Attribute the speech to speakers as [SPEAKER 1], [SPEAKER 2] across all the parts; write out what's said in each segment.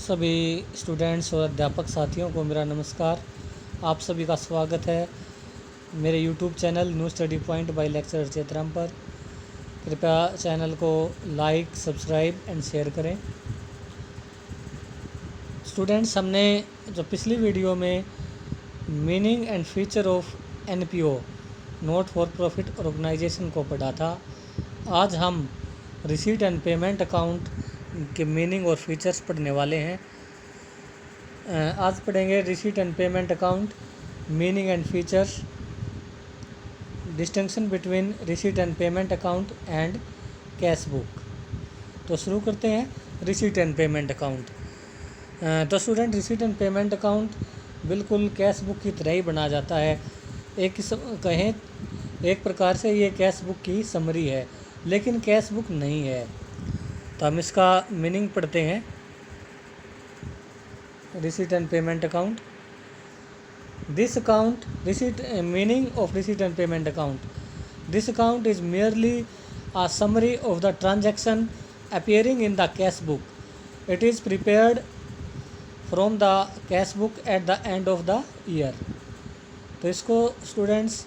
[SPEAKER 1] सभी स्टूडेंट्स और अध्यापक साथियों को मेरा नमस्कार। आप सभी का स्वागत है मेरे YouTube channel new study point by lecturer Chetram पर। कृपया चैनल को लाइक, सब्सक्राइब एंड शेयर करें। स्टूडेंट्स, हमने जो पिछली वीडियो में meaning and feature of NPO not for profit organisation को पढ़ा था। आज हम रिसीट एंड पेमेंट अकाउंट के मीनिंग और फीचर्स पढ़ने वाले हैं। आज पढ़ेंगे receipt and payment account, meaning and features, distinction between receipt and payment account and cash book. तो शुरू करते हैं रिसीट एंड पेमेंट अकाउंट। तो student, receipt and payment account बिल्कुल कैश बुक की तरह ही बना जाता है। कहें एक प्रकार से ये कैश बुक की समरी है, लेकिन कैश बुक नहीं है। तो हम इसका मीनिंग पढ़ते हैं। Receipt and payment account, this account receipt meaning of receipt and payment account, this account is merely a summary of the transaction appearing in the cash book. It is prepared from the cash book at the end of the year. तो इसको students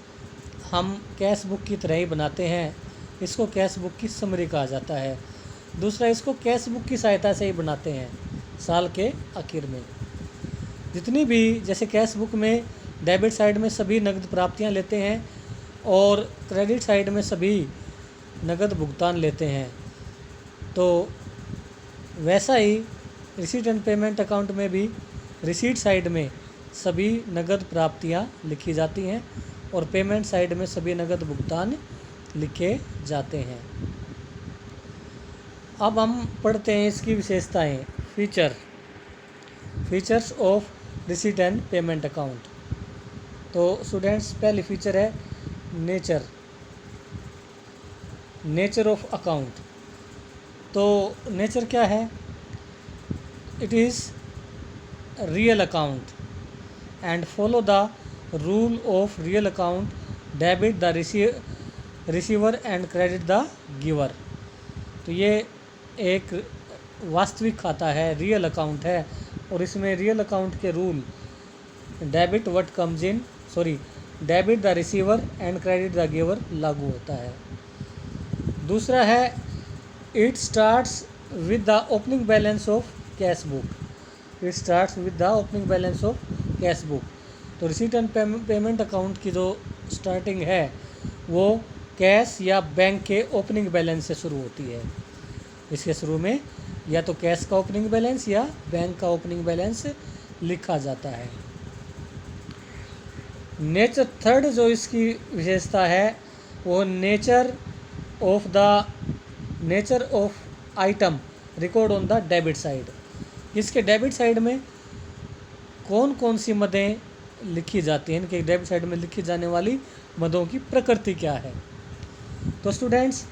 [SPEAKER 1] हम cash book की तरह ही बनाते हैं। इसको cash book की summary कहा जाता है। दूसरा, इसको कैश बुक की सहायता से ही बनाते हैं साल के आखिर में। जितनी भी, जैसे कैश बुक में डेबिट साइड में सभी नकद प्राप्तियां लेते हैं और क्रेडिट साइड में सभी नकद भुगतान लेते हैं, तो वैसा ही रिसीट एंड पेमेंट अकाउंट में भी रिसीट साइड में सभी नकद प्राप्तियां लिखी जाती हैं और पेमेंट साइड में सभी नकद भुगतान लिखे जाते हैं। अब हम पढ़ते हैं इसकी विशेषताएं। Features of receipt and payment account. तो स्टूडेंट्स, पहली फीचर है नेचर ऑफ अकाउंट। तो नेचर क्या है? It is real account and follow the rule of real account, debit the receiver and credit the giver. तो ये एक वास्तविक खाता है, रियल अकाउंट है, और इसमें रियल अकाउंट के rule debit the receiver and credit the giver लागू होता है। दूसरा है, it starts with the opening balance of cash book. It starts with the opening balance of cash book. तो रिसीट एंड पेमेंट अकाउंट की जो starting है वो कैश या बैंक के ओपनिंग बैलेंस से शुरू होती है। इसके शुरू में या तो कैश का ओपनिंग बैलेंस या बैंक का ओपनिंग बैलेंस लिखा जाता है। थर्ड जो इसकी विशेषता है वो nature of item record on the debit side. इसके डेबिट साइड में कौन कौन सी मदें लिखी जाती हैं, इनके डेबिट साइड में लिखी जाने वाली मदों की प्रकृति क्या है। तो स्टूडेंट्स,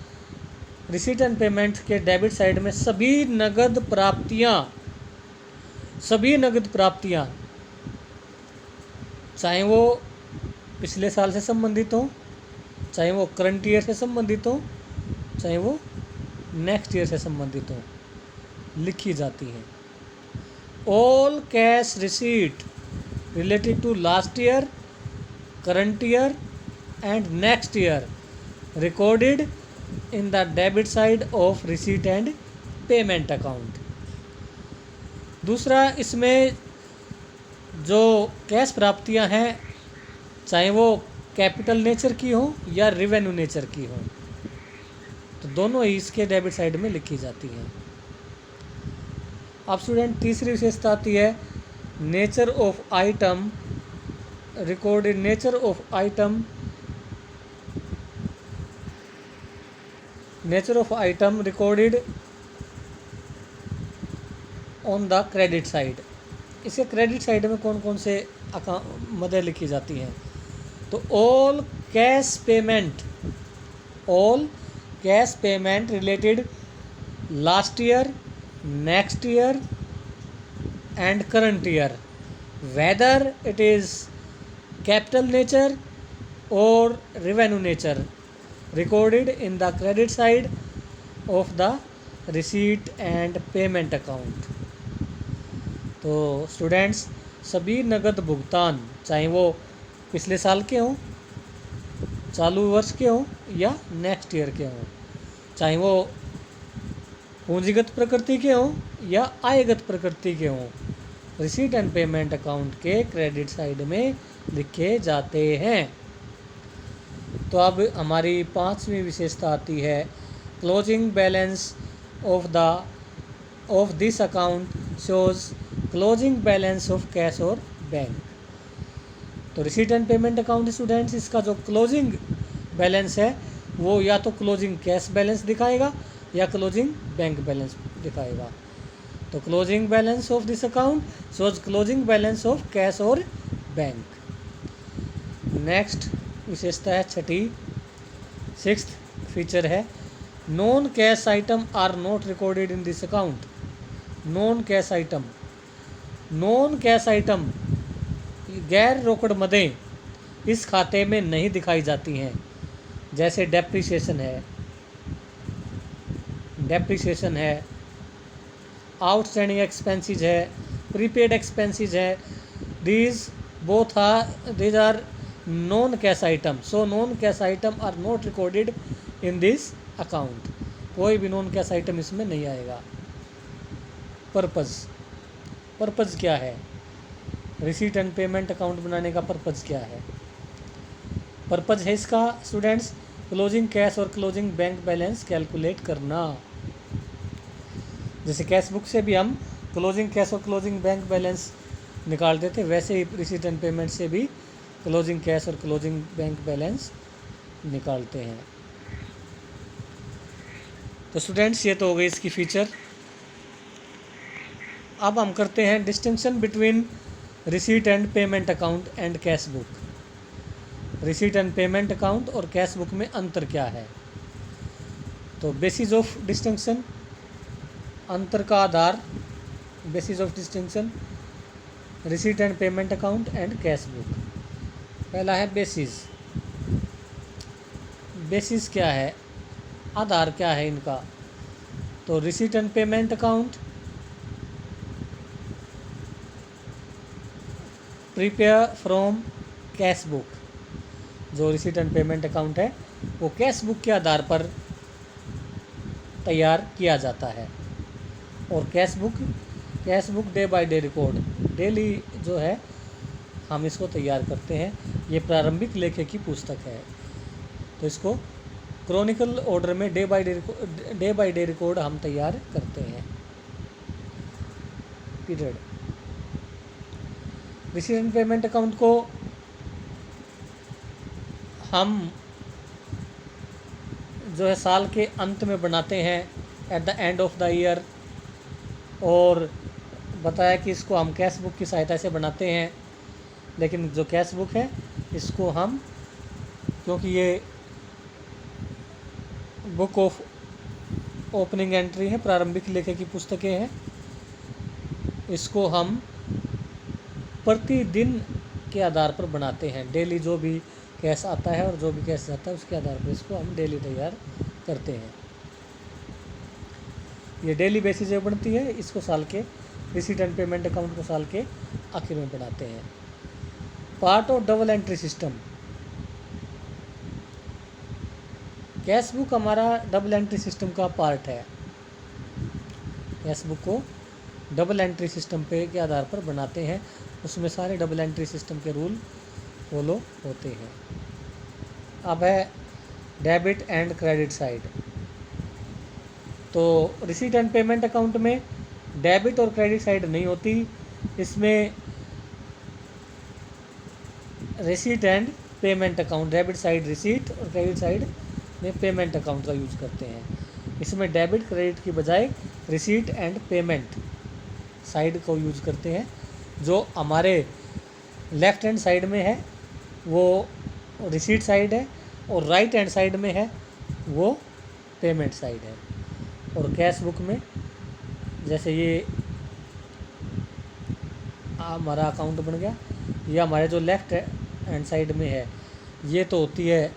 [SPEAKER 1] रिसीट एंड पेमेंट के डेबिट साइड में सभी नगद प्राप्तियां चाहे वो पिछले साल से संबंधित हो, चाहे वो करंट ईयर से संबंधित हो, चाहे वो नेक्स्ट ईयर से संबंधित हो, लिखी जाती हैं। All cash receipt related to last year, current year and next year recorded in the debit side of receipt and payment account. दूसरा, इसमें जो कैश प्राप्तियां हैं चाहे वो कैपिटल नेचर की हो या रेवेन्यू नेचर की हो, तो दोनों ही इसके डेबिट साइड में लिखी जाती हैं। अब स्टूडेंट, तीसरी विशेषता आती है nature of item recorded on the credit side. इसके क्रेडिट साइड में कौन कौन से मदें लिखी जाती हैं? तो all cash payment related last year, next year and current year, whether it is capital nature और revenue nature, recorded in the credit side of the receipt and payment account. तो स्टूडेंट्स, सभी नगद भुगतान, चाहे वो पिछले साल के हों, चालू वर्ष के हों या नेक्स्ट ईयर के हों, चाहे वो पूंजीगत प्रकृति के हों या आयगत प्रकृति के हों, रिसीट एंड पेमेंट अकाउंट के क्रेडिट साइड में लिखे जाते हैं। तो अब हमारी 5वीं विशेषता आती है, closing balance of this account shows closing balance of cash और बैंक। तो receipt and payment account students, इसका जो क्लोजिंग बैलेंस है वो या तो क्लोजिंग कैश बैलेंस दिखाएगा या क्लोजिंग बैंक बैलेंस दिखाएगा। तो closing balance of this account shows closing balance of cash और बैंक। नेक्स्ट विशेषता है छठी, 6th फीचर है, non cash item are not recorded in this account. Non cash item, non cash item गैर रोकड़ मदें इस खाते में नहीं दिखाई जाती हैं। जैसे डेप्रिसिएशन है, आउटस्टैंडिंग एक्सपेंसेस है, प्रीपेड एक्सपेंसेस है, these are non cash item, so non cash item are not recorded in this account। कोई भी नॉन कैश आइटम इसमें नहीं आएगा। पर्पज़ क्या है, रिसीट एंड पेमेंट अकाउंट बनाने का पर्पज़ क्या है? पर्पज़ है इसका स्टूडेंट्स, क्लोजिंग कैश और क्लोजिंग बैंक बैलेंस कैलकुलेट करना। जैसे कैश बुक से भी हम क्लोजिंग कैश और क्लोजिंग बैंक बैलेंस निकालते थे, वैसे ही रिसीट एंड पेमेंट से भी क्लोजिंग कैश और क्लोजिंग बैंक बैलेंस निकालते हैं। तो स्टूडेंट्स, ये तो हो गई इसकी फीचर। अब हम करते हैं distinction between receipt and payment account and cash book. Receipt and payment account और कैश बुक में अंतर क्या है? तो बेसिस ऑफ डिस्टिंक्शन, अंतर का आधार, basis of distinction receipt and payment account and cash book. पहला है बेसिस। बेसिस क्या है, आधार क्या है इनका? तो receipt and payment account prepare from cash book. जो रिसीट एंड पेमेंट अकाउंट है वो कैश बुक के आधार पर तैयार किया जाता है। और cash book day by day record, daily जो है हम इसको तैयार करते हैं। ये प्रारंभिक लेखे की पुस्तक है, तो इसको क्रॉनिकल ऑर्डर में डे बाय डे रिकॉर्ड हम तैयार करते हैं। Period. Receipt and payment account को हम जो है साल के अंत में बनाते हैं, at the end of the year. और बताया कि इसको हम कैश बुक की सहायता से बनाते हैं, लेकिन जो कैश बुक है इसको हम, क्योंकि ये बुक ऑफ ओपनिंग एंट्री है, प्रारंभिक लेखे की पुस्तकें हैं, इसको हम प्रतिदिन के आधार पर बनाते हैं। डेली जो भी कैश आता है और जो भी कैश जाता है उसके आधार पर इसको हम डेली तैयार करते हैं। ये डेली बेसिस पे बनती है, इसको साल के रिसीट एंड पेमेंट अकाउंट को साल के आखिर में बनाते हैं। Part of double entry system. Cash book हमारा डबल एंट्री सिस्टम का पार्ट है। कैश बुक को डबल एंट्री सिस्टम पे के आधार पर बनाते हैं, उसमें सारे डबल एंट्री सिस्टम के रूल फॉलो होते हैं। अब है डेबिट एंड क्रेडिट साइड। तो रिसीट एंड पेमेंट अकाउंट में डेबिट और क्रेडिट साइड नहीं होती, इसमें receipt and payment account, debit side receipt और क्रेडिट साइड में पेमेंट अकाउंट का यूज़ करते हैं। इसमें डेबिट क्रेडिट की बजाय रिसीट एंड पेमेंट साइड को यूज़ करते हैं। जो हमारे लेफ़्ट हैंड साइड में है वो रिसीट साइड है और राइट हैंड साइड में है वो पेमेंट साइड है। और कैश बुक में जैसे ये हमारा अकाउंट बन गया, ये हमारे जो लेफ़्ट हैंड साइड में है ये तो होती है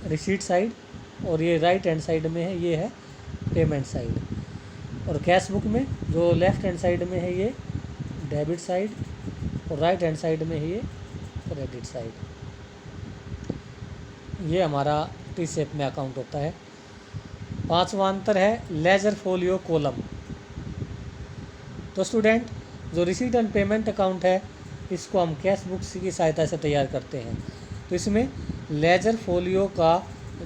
[SPEAKER 1] रिसीट साइड, और ये राइट हैंड साइड में है ये है पेमेंट साइड। और कैश बुक में जो लेफ़्ट हैंड साइड में है ये डेबिट साइड और राइट हैंड साइड में ही ये क्रेडिट साइड। ये हमारा टी शेप में अकाउंट होता है। पांचवा अंतर है लेजर फोलियो कॉलम। तो स्टूडेंट, जो रिसीट एंड पेमेंट अकाउंट है इसको हम कैश बुक्स की सहायता से तैयार करते हैं। तो इसमें लेजर फोलियो का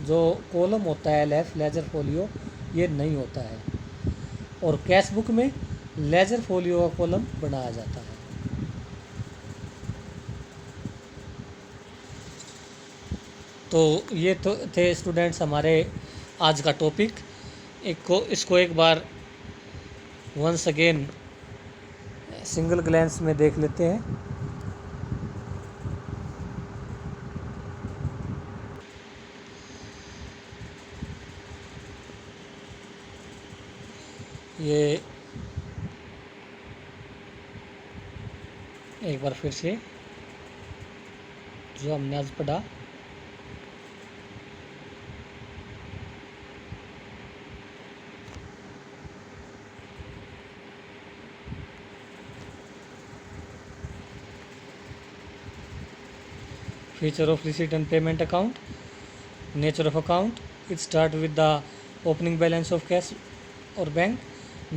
[SPEAKER 1] जो कॉलम होता है लेफ्ट लेजर फोलियो, ये नहीं होता है, और कैश बुक में लेजर फोलियो का कॉलम बनाया जाता है। तो ये तो थे स्टूडेंट्स हमारे आज का टॉपिक। इसको एक बार वंस अगेन सिंगल ग्लैंस में देख लेते हैं। ये एक बार फिर से जो हमने आज पढ़ा, feature of receipt and payment account, nature of account, it start with the opening balance of cash or bank,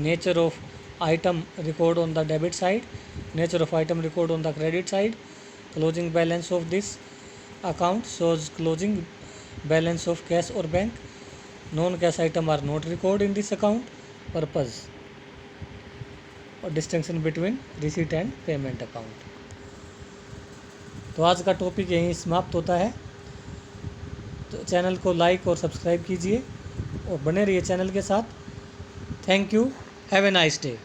[SPEAKER 1] nature of item record on the debit side, nature of item record on the credit side, closing balance of this account shows closing balance of cash or bank, non cash item are not recorded in this account, purpose और distinction between receipt and payment account। तो आज का topic यहीं समाप्त होता है। तो channel को लाइक और सब्सक्राइब कीजिए और बने रहिए चैनल के साथ। Thank you, have a nice day.